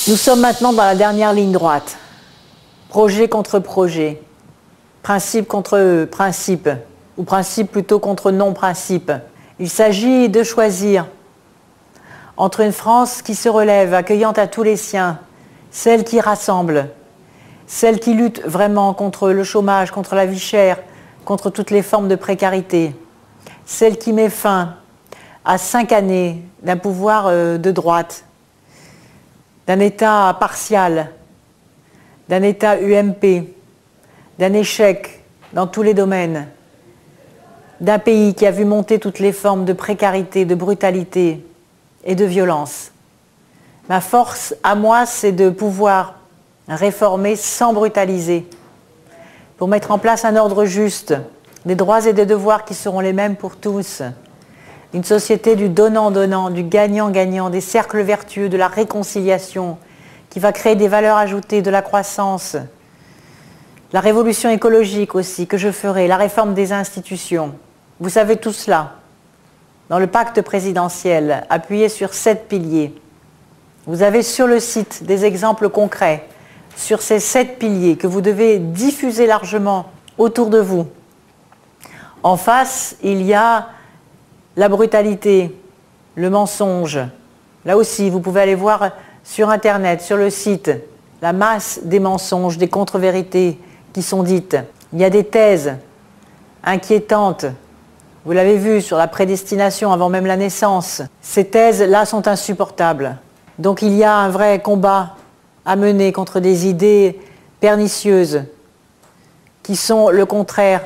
Nous sommes maintenant dans la dernière ligne droite. Projet contre projet. Principe contre principe. Ou principe plutôt contre non-principe. Il s'agit de choisir entre une France qui se relève, accueillante à tous les siens, celle qui rassemble, celle qui lutte vraiment contre le chômage, contre la vie chère, contre toutes les formes de précarité, celle qui met fin à 5 années d'un pouvoir de droite, d'un État partial, d'un État UMP, d'un échec dans tous les domaines, d'un pays qui a vu monter toutes les formes de précarité, de brutalité et de violence. Ma force à moi, c'est de pouvoir réformer sans brutaliser, pour mettre en place un ordre juste, des droits et des devoirs qui seront les mêmes pour tous. Une société du donnant-donnant, du gagnant-gagnant, des cercles vertueux, de la réconciliation, qui va créer des valeurs ajoutées, de la croissance. La révolution écologique aussi, que je ferai, la réforme des institutions. Vous savez tout cela. Dans le pacte présidentiel, appuyé sur 7 piliers. Vous avez sur le site des exemples concrets sur ces 7 piliers que vous devez diffuser largement autour de vous. En face, il y a la brutalité, le mensonge. Là aussi, vous pouvez aller voir sur Internet, sur le site, la masse des mensonges, des contre-vérités qui sont dites. Il y a des thèses inquiétantes. Vous l'avez vu sur la prédestination avant même la naissance. Ces thèses-là sont insupportables. Donc il y a un vrai combat à mener contre des idées pernicieuses qui sont le contraire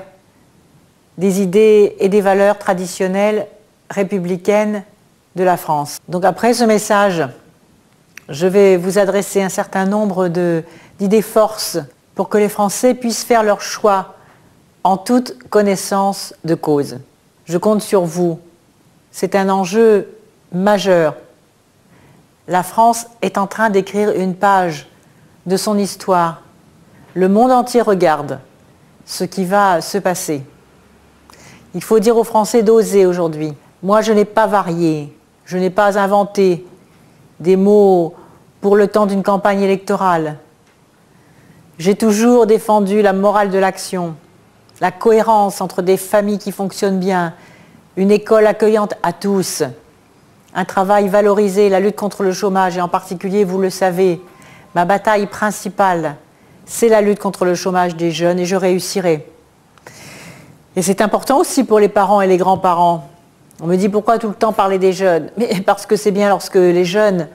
des idées et des valeurs traditionnelles républicaines de la France. Donc après ce message, je vais vous adresser un certain nombre d'idées forces pour que les Français puissent faire leur choix en toute connaissance de cause. Je compte sur vous. C'est un enjeu majeur. La France est en train d'écrire une page de son histoire. Le monde entier regarde ce qui va se passer. Il faut dire aux Français d'oser aujourd'hui. Moi, je n'ai pas varié, je n'ai pas inventé des mots pour le temps d'une campagne électorale. J'ai toujours défendu la morale de l'action, la cohérence entre des familles qui fonctionnent bien, une école accueillante à tous, un travail valorisé, la lutte contre le chômage, et en particulier, vous le savez, ma bataille principale, c'est la lutte contre le chômage des jeunes, et je réussirai. Et c'est important aussi pour les parents et les grands-parents. On me dit pourquoi tout le temps parler des jeunes? Mais parce que c'est bien lorsque les jeunes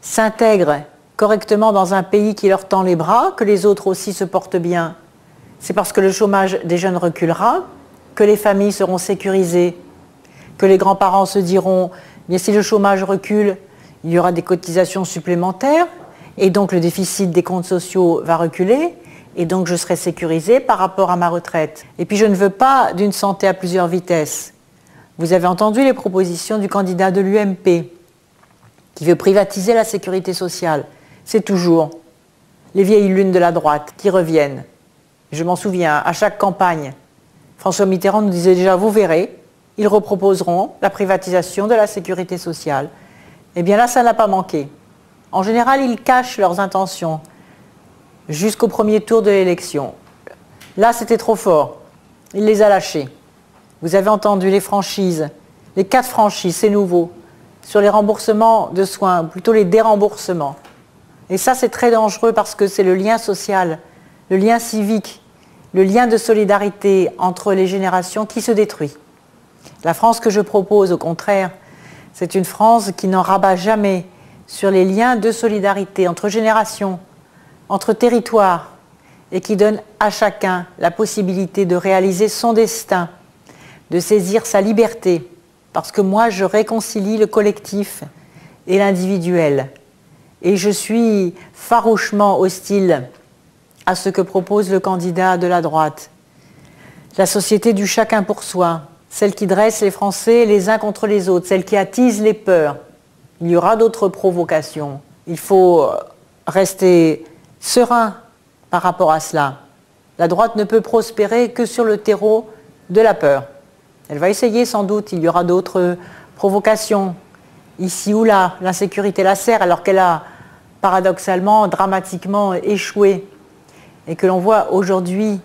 s'intègrent correctement dans un pays qui leur tend les bras, que les autres aussi se portent bien. C'est parce que le chômage des jeunes reculera, que les familles seront sécurisées, que les grands-parents se diront, bien si le chômage recule, il y aura des cotisations supplémentaires, et donc le déficit des comptes sociaux va reculer, et donc je serai sécurisée par rapport à ma retraite. Et puis je ne veux pas d'une santé à plusieurs vitesses. Vous avez entendu les propositions du candidat de l'UMP, qui veut privatiser la sécurité sociale. C'est toujours les vieilles lunes de la droite qui reviennent. Je m'en souviens, à chaque campagne, François Mitterrand nous disait déjà, vous verrez, ils reproposeront la privatisation de la sécurité sociale. Eh bien là, ça n'a pas manqué. En général, ils cachent leurs intentions jusqu'au premier tour de l'élection. Là, c'était trop fort. Il les a lâchés. Vous avez entendu les franchises, les 4 franchises, c'est nouveau, sur les remboursements de soins, ou plutôt les déremboursements. Et ça, c'est très dangereux parce que c'est le lien social, le lien civique, le lien de solidarité entre les générations qui se détruit. La France que je propose, au contraire, c'est une France qui n'en rabat jamais sur les liens de solidarité entre générations, entre territoires, et qui donne à chacun la possibilité de réaliser son destin, de saisir sa liberté, parce que moi, je réconcilie le collectif et l'individuel. Et je suis farouchement hostile à ce que propose le candidat de la droite. La société du chacun pour soi, celle qui dresse les Français les uns contre les autres, celle qui attise les peurs. Il y aura d'autres provocations. Il faut rester serein par rapport à cela. La droite ne peut prospérer que sur le terreau de la peur. Elle va essayer sans doute, il y aura d'autres provocations, ici ou là. L'insécurité la serre alors qu'elle a paradoxalement, dramatiquement échoué et que l'on voit aujourd'hui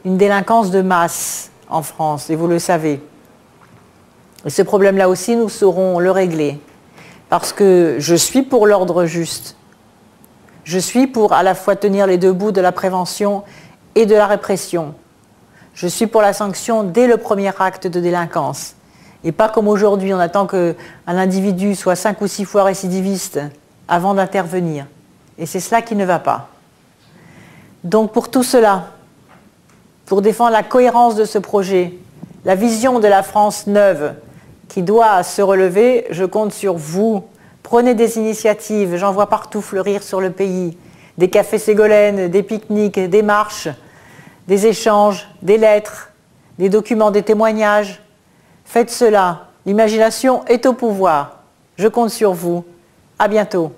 une délinquance de masse en France, et vous le savez. Et ce problème-là aussi, nous saurons le régler, parce que je suis pour l'ordre juste. Je suis pour à la fois tenir les deux bouts de la prévention et de la répression. Je suis pour la sanction dès le premier acte de délinquance. Et pas comme aujourd'hui, on attend qu'un individu soit 5 ou 6 fois récidiviste avant d'intervenir. Et c'est cela qui ne va pas. Donc pour tout cela, pour défendre la cohérence de ce projet, la vision de la France neuve qui doit se relever, je compte sur vous. Prenez des initiatives, j'en vois partout fleurir sur le pays. Des cafés Ségolène, des pique-niques, des marches, des échanges, des lettres, des documents, des témoignages. Faites cela. L'imagination est au pouvoir. Je compte sur vous. À bientôt.